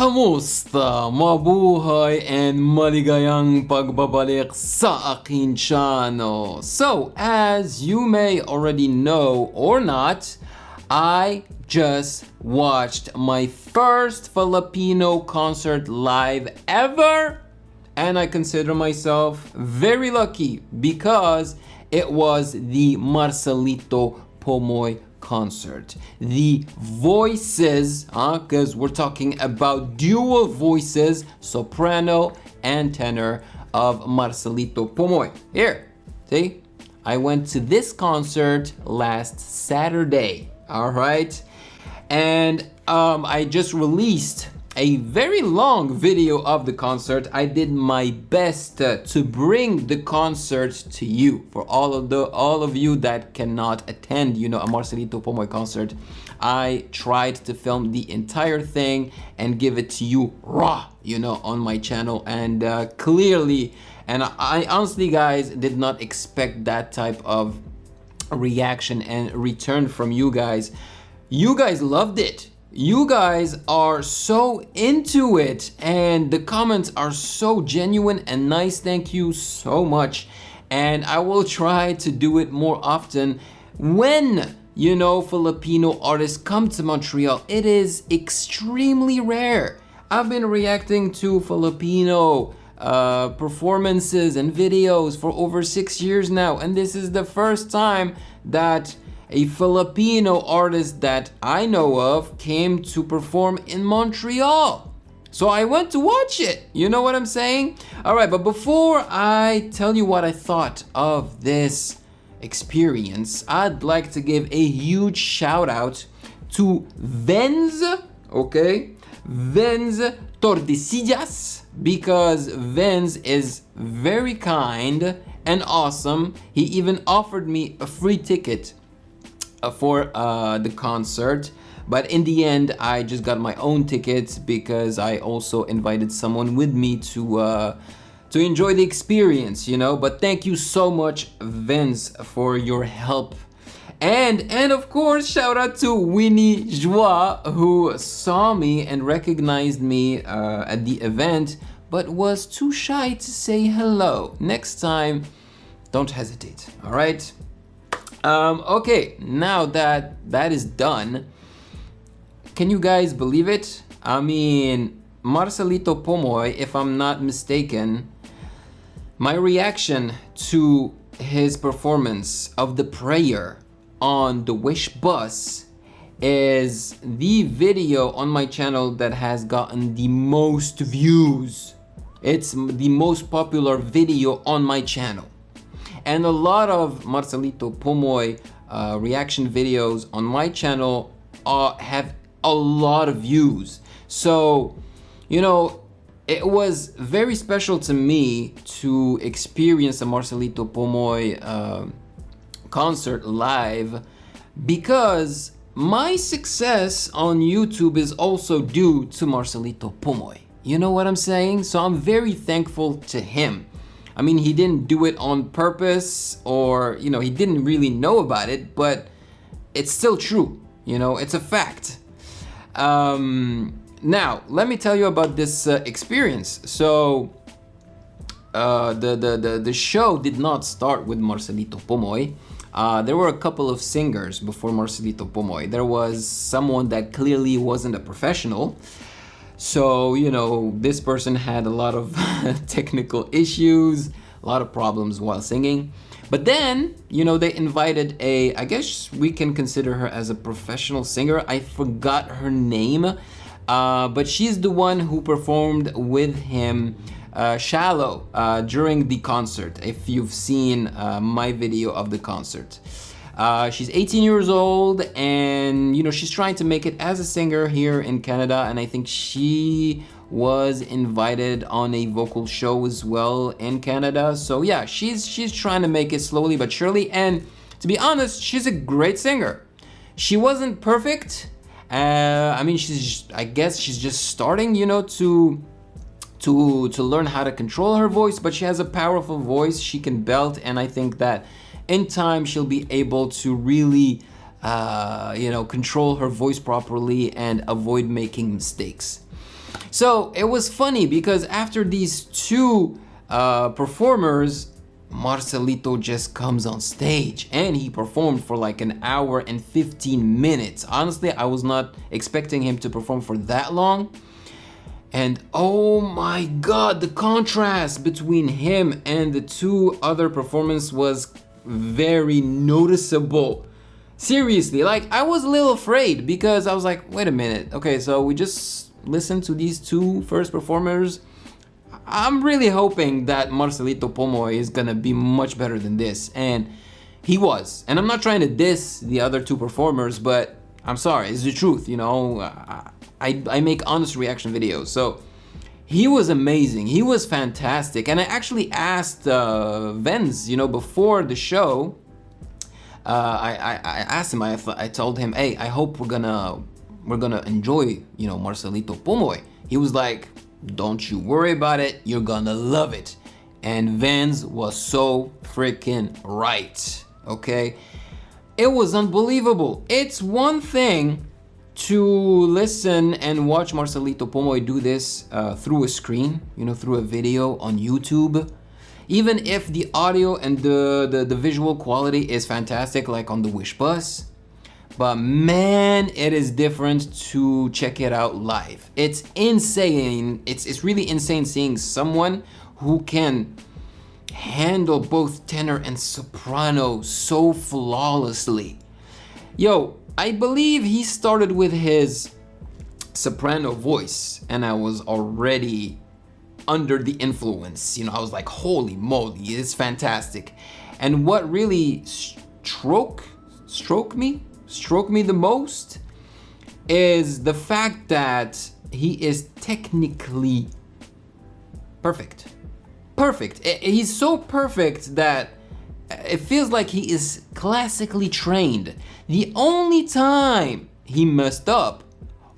Kamusta, mabuhay, and maligayang pagbabalik sa aking channel. So, as you may already know or not, I just watched my first Filipino concert live ever, and I consider myself very lucky because it was the Marcelito Pomoy concert. The voices, because we're talking about dual voices, soprano and tenor of Marcelito Pomoy. Here, see? I went to this concert last Saturday, all right? And I just released a very long video of the concert. I did my best to bring the concert to you. For all of you that cannot attend, a Marcelito Pomoy concert, I tried to film the entire thing and give it to you raw, on my channel. And clearly, and I honestly, guys, did not expect that type of reaction and return from you guys. You guys loved it. You guys are so into it, and the comments are so genuine and nice. Thank you so much. And I will try to do it more often when, Filipino artists come to Montreal. It is extremely rare. I've been reacting to Filipino performances and videos for over 6 years now, and this is the first time that a Filipino artist that I know of came to perform in Montreal. So I went to watch it. You know what I'm saying? All right, but before I tell you what I thought of this experience, I'd like to give a huge shout out to Venz, okay? Venz Tordesillas, because Venz is very kind and awesome. He even offered me a free ticket for the concert, but in the end I just got my own tickets because I also invited someone with me to enjoy the experience, But thank you so much, Vince, for your help. And of course, shout out to Winnie Joie, who saw me and recognized me at the event, but was too shy to say hello. Next time, don't hesitate, all right? Okay, now that is done, can you guys believe it? I mean, Marcelito Pomoy, if I'm not mistaken, my reaction to his performance of the prayer on the Wish bus is the video on my channel that has gotten the most views. It's the most popular video on my channel. And a lot of Marcelito Pomoy reaction videos on my channel have a lot of views. So, it was very special to me to experience a Marcelito Pomoy concert live, because my success on YouTube is also due to Marcelito Pomoy. You know what I'm saying? So I'm very thankful to him. I mean, he didn't do it on purpose, or, he didn't really know about it, but it's still true. It's a fact. Now, let me tell you about this experience. So, the show did not start with Marcelito Pomoy. There were a couple of singers before Marcelito Pomoy. There was someone that clearly wasn't a professional. So, this person had a lot of technical issues, a lot of problems while singing. But then, they invited I guess we can consider her as a professional singer. I forgot her name, but she's the one who performed with him Shallow during the concert, if you've seen my video of the concert. She's 18 years old, and she's trying to make it as a singer here in Canada, and I think she was invited on a vocal show as well in Canada. So yeah, she's trying to make it slowly but surely, and to be honest, she's a great singer. She wasn't perfect. I mean, I guess she's just starting, to learn how to control her voice, but she has a powerful voice. She can belt, and I think that in time she'll be able to really control her voice properly and avoid making mistakes. So it was funny because after these two performers, Marcelito just comes on stage and he performed for like an hour and 15 minutes. Honestly, I was not expecting him to perform for that long. And oh my God, the contrast between him and the two other performers was very noticeable. Seriously, like I was a little afraid because I was like, wait a minute. Okay, so we just listened to these two first performers. I'm really hoping that Marcelito Pomoy is gonna be much better than this. And he was. And I'm not trying to diss the other two performers, but I'm sorry, it's the truth, you know. I make honest reaction videos. So he was amazing. He was fantastic. And I actually asked Venz, you know, before the show, I asked him, I told him, hey, I hope we're gonna enjoy, you know, Marcelito Pomoy. He was like, don't you worry about it, you're gonna love it. And Venz was so freaking right, okay? It was unbelievable. It's one thing to listen and watch Marcelito Pomoy do this through a screen, you know, through a video on YouTube. Even if the audio and the visual quality is fantastic, like on the Wish Bus. But man, it is different to check it out live. It's insane. It's really insane seeing someone who can handle both tenor and soprano so flawlessly. Yo, I believe he started with his soprano voice and I was already under the influence. You know, I was like, holy moly, it's fantastic. And what really struck me the most is the fact that he is technically perfect. He's so perfect that it feels like he is classically trained. The only time he messed up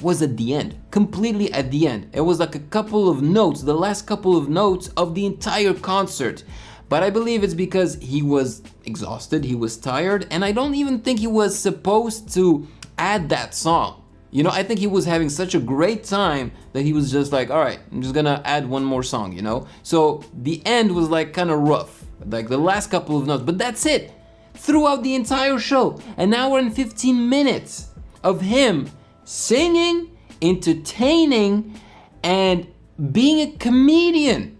was at the end, completely at the end. It was like a couple of notes, the last couple of notes of the entire concert. But I believe it's because he was exhausted, he was tired, and I don't even think he was supposed to add that song. You know, I think he was having such a great time that he was just like, all right, I'm just gonna add one more song, you know? So the end was like kind of rough, like the last couple of notes, but that's it. Throughout the entire show, an hour and 15 minutes of him singing, entertaining, and being a comedian.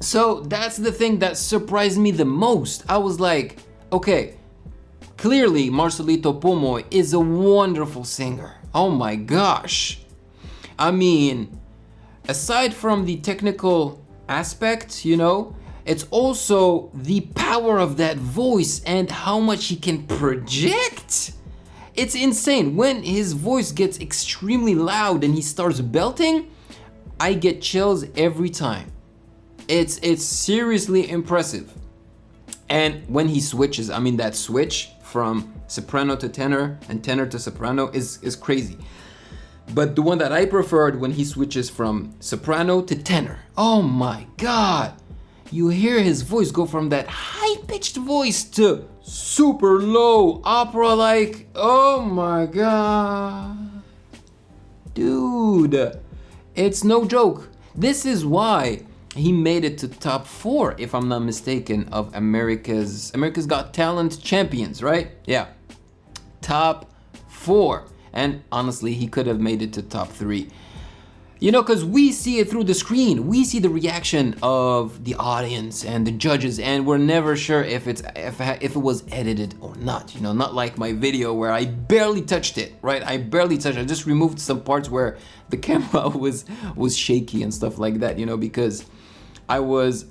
So that's the thing that surprised me the most. I was like, okay, clearly Marcelito Pomoy is a wonderful singer. Oh my gosh. I mean, aside from the technical aspect, you know, it's also the power of that voice and how much he can project. It's insane. When his voice gets extremely loud and he starts belting, I get chills every time. It's seriously impressive. And when he switches, I mean that switch from soprano to tenor and tenor to soprano is crazy. But the one that I preferred when he switches from soprano to tenor, oh my God. You hear his voice go from that high-pitched voice to super low, opera-like. Oh my God. Dude, it's no joke. This is why he made it to top 4, if I'm not mistaken, of America's Got Talent champions, right? Yeah, top 4. And honestly, he could have made it to top 3. You know, because we see it through the screen. We see the reaction of the audience and the judges, and we're never sure if it was edited or not. You know, not like my video where I barely touched it, right? I barely touched it. I just removed some parts where the camera was shaky and stuff like that, you know, because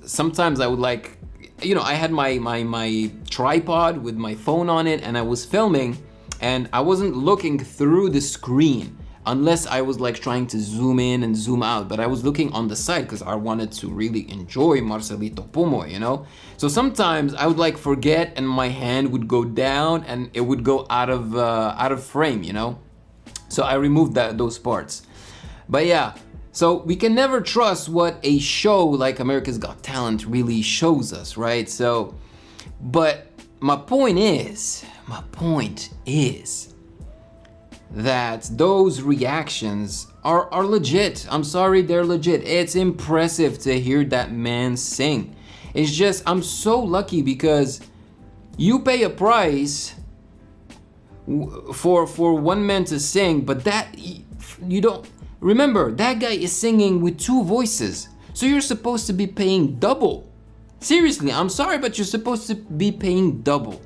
sometimes I would like, you know, I had my tripod with my phone on it and I was filming and I wasn't looking through the screen unless I was like trying to zoom in and zoom out, but I was looking on the side because I wanted to really enjoy Marcelito Pomoy, you know? So sometimes I would like forget and my hand would go down and it would go out of frame, you know? So I removed those parts. But yeah, so we can never trust what a show like America's Got Talent really shows us, right? So, but my point is, that those reactions are legit. I'm sorry, they're legit. It's impressive to hear that man sing. It's just, I'm so lucky because you pay a price for one man to sing, but that you don't remember, that guy is singing with two voices, so you're supposed to be paying double. Seriously, I'm sorry, but you're supposed to be paying double.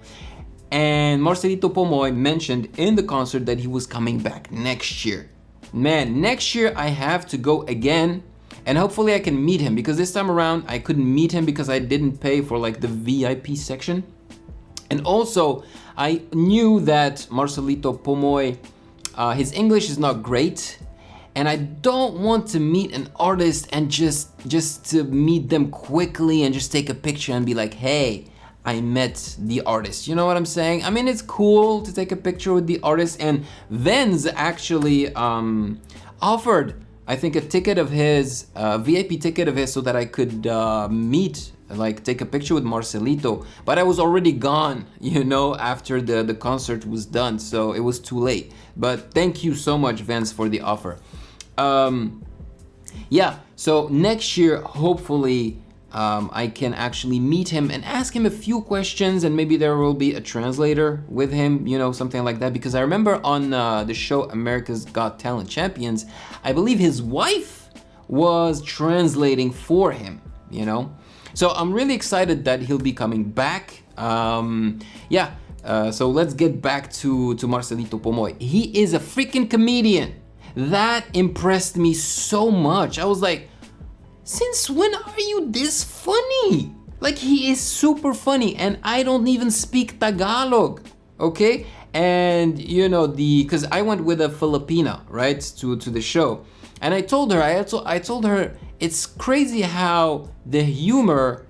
And Marcelito Pomoy mentioned in the concert that he was coming back next year. Man, next year I have to go again, and hopefully I can meet him, because this time around I couldn't meet him because I didn't pay for like the VIP section. And also I knew that Marcelito Pomoy, his English is not great, and I don't want to meet an artist and just to meet them quickly and just take a picture and be like, hey, I met the artist. You know what I'm saying? I mean, it's cool to take a picture with the artist, and Vens actually offered, I think, a ticket of his, VIP ticket of his, so that I could meet, like take a picture with Marcelito, but I was already gone, you know, after the concert was done, so it was too late. But thank you so much, Vens, for the offer. Yeah, so next year, hopefully, I can actually meet him and ask him a few questions, and maybe there will be a translator with him, you know, something like that. Because I remember on the show America's Got Talent Champions, I believe his wife was translating for him, you know. So I'm really excited that he'll be coming back. Yeah, so let's get back to Marcelito Pomoy. He is a freaking comedian. That impressed me so much. I was like, since when are you this funny? Like, he is super funny, and I don't even speak Tagalog, okay? And you know, because I went with a Filipina, right, to the show, and I told her, I told her, it's crazy how the humor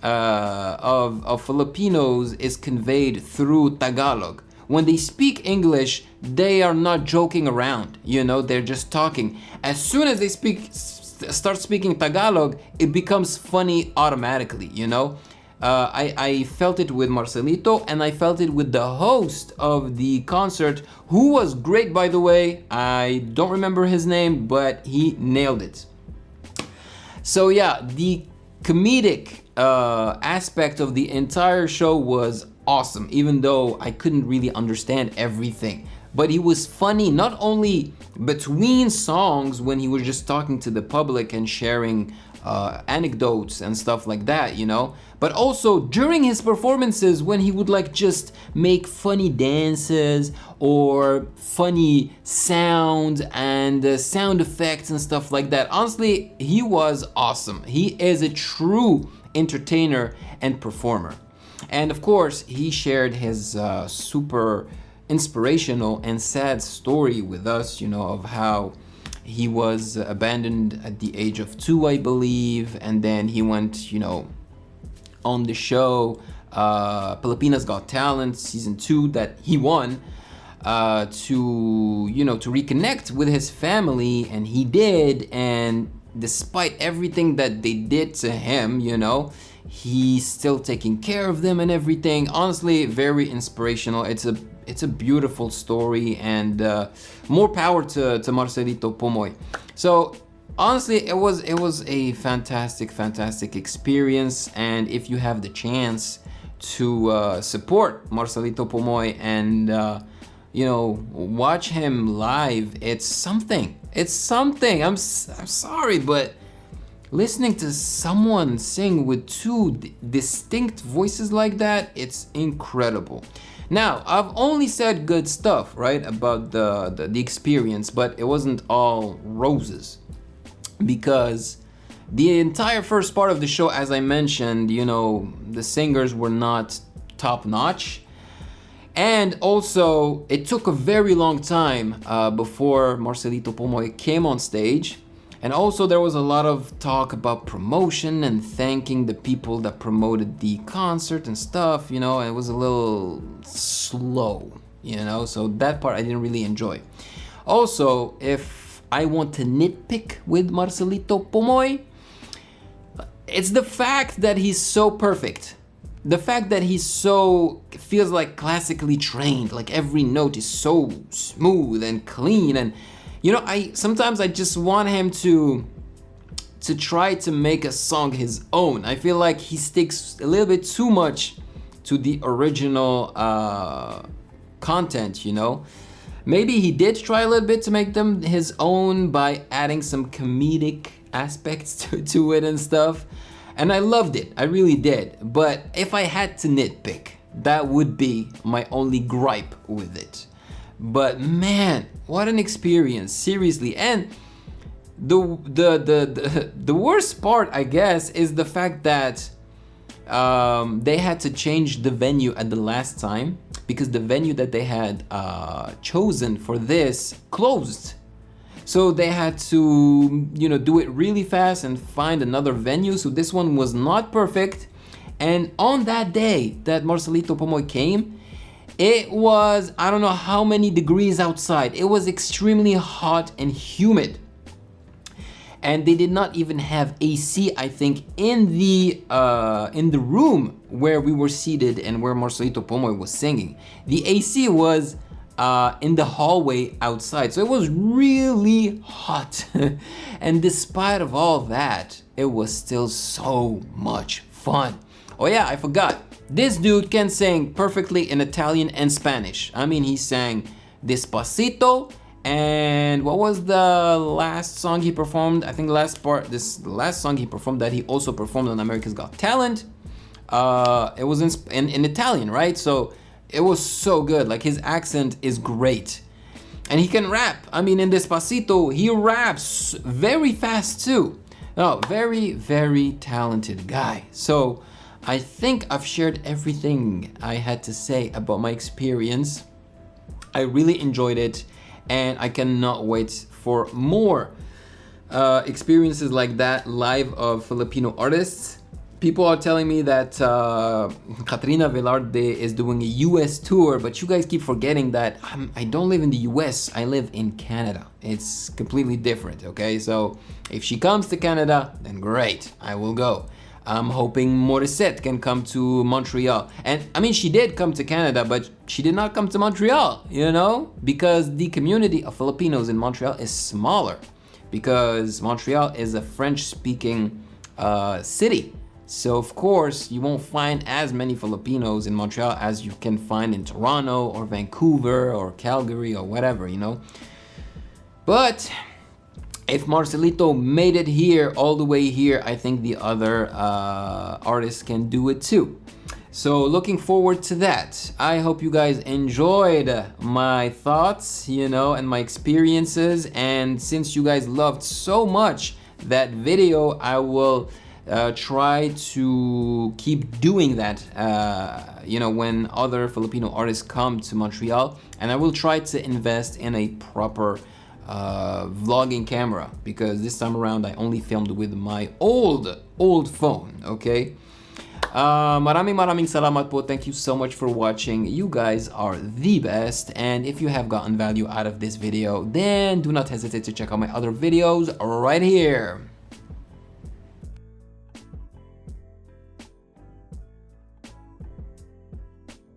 of Filipinos is conveyed through Tagalog. When they speak English, they are not joking around, you know, they're just talking. As soon as they start speaking Tagalog, it becomes funny automatically, you know. I felt it with Marcelito, and I felt it with the host of the concert, who was great, by the way. I don't remember his name, but he nailed it. So yeah, the comedic aspect of the entire show was awesome, even though I couldn't really understand everything. But he was funny not only between songs when he was just talking to the public and sharing anecdotes and stuff like that, you know, but also during his performances when he would like just make funny dances or funny sound and sound effects and stuff like that. Honestly, he was awesome. He is a true entertainer and performer. And of course, he shared his super inspirational and sad story with us, you know, of how he was abandoned at the age of 2, I believe, and then he went, you know, on the show Filipinas Got Talent season 2 that he won, to, you know, to reconnect with his family, and he did. And despite everything that they did to him, you know, he's still taking care of them and everything. Honestly, very inspirational. It's a beautiful story, and more power to Marcelito Pomoy. So honestly, it was a fantastic experience, and if you have the chance to support Marcelito Pomoy and you know, watch him live, it's something. I'm sorry, but listening to someone sing with two distinct voices like that, it's incredible. Now, I've only said good stuff, right, about the experience, but it wasn't all roses, because the entire first part of the show, as I mentioned, you know, the singers were not top notch. And also, it took a very long time before Marcelito Pomoy came on stage. And also, there was a lot of talk about promotion and thanking the people that promoted the concert and stuff, you know, and it was a little slow, you know, so that part I didn't really enjoy. Also, if I want to nitpick with Marcelito Pomoy, it's the fact that he's so perfect. the fact that he's so, feels like classically trained, like every note is so smooth and clean, and you know, sometimes I just want him to try to make a song his own. I feel like he sticks a little bit too much to the original content, you know. Maybe he did try a little bit to make them his own by adding some comedic aspects to it and stuff. And I loved it, I really did. But if I had to nitpick, that would be my only gripe with it. But man, what an experience, seriously. And the worst part, I guess, is the fact that they had to change the venue at the last time because the venue that they had chosen for this closed. So they had to, you know, do it really fast and find another venue. So this one was not perfect. And on that day that Marcelito Pomoy came, it was, I don't know how many degrees outside. It was extremely hot and humid. And they did not even have AC, I think, in the room where we were seated and where Marcelito Pomoy was singing. The AC was in the hallway outside, so it was really hot. And despite of all that, it was still so much fun. Oh yeah, I forgot. This dude can sing perfectly in Italian and Spanish. I mean, he sang Despacito, and what was the last song he performed? I think the last song he performed that he also performed on America's Got Talent. It was in Italian, right? So it was so good. Like, his accent is great. And he can rap. I mean, in Despacito, he raps very fast too. No, very, very talented guy. So I think I've shared everything I had to say about my experience. I really enjoyed it, and I cannot wait for more experiences like that live of Filipino artists. People are telling me that Katrina Velarde is doing a US tour, but you guys keep forgetting that I don't live in the US, I live in Canada. It's completely different, okay? So if she comes to Canada, then great, I will go. I'm hoping Morissette can come to Montreal. And I mean, she did come to Canada, but she did not come to Montreal, you know? Because the community of Filipinos in Montreal is smaller. Because Montreal is a French-speaking city. So of course, you won't find as many Filipinos in Montreal as you can find in Toronto or Vancouver or Calgary or whatever, you know? But if Marcelito made it here, all the way here, I think the other artists can do it too. So looking forward to that. I hope you guys enjoyed my thoughts, you know, and my experiences. And since you guys loved so much that video, I will try to keep doing that, you know, when other Filipino artists come to Montreal. And I will try to invest in a proper vlogging camera, because this time around I only filmed with my old phone, okay? Maraming salamat po. Thank you so much for watching. You guys are the best. And if you have gotten value out of this video, then do not hesitate to check out my other videos right here.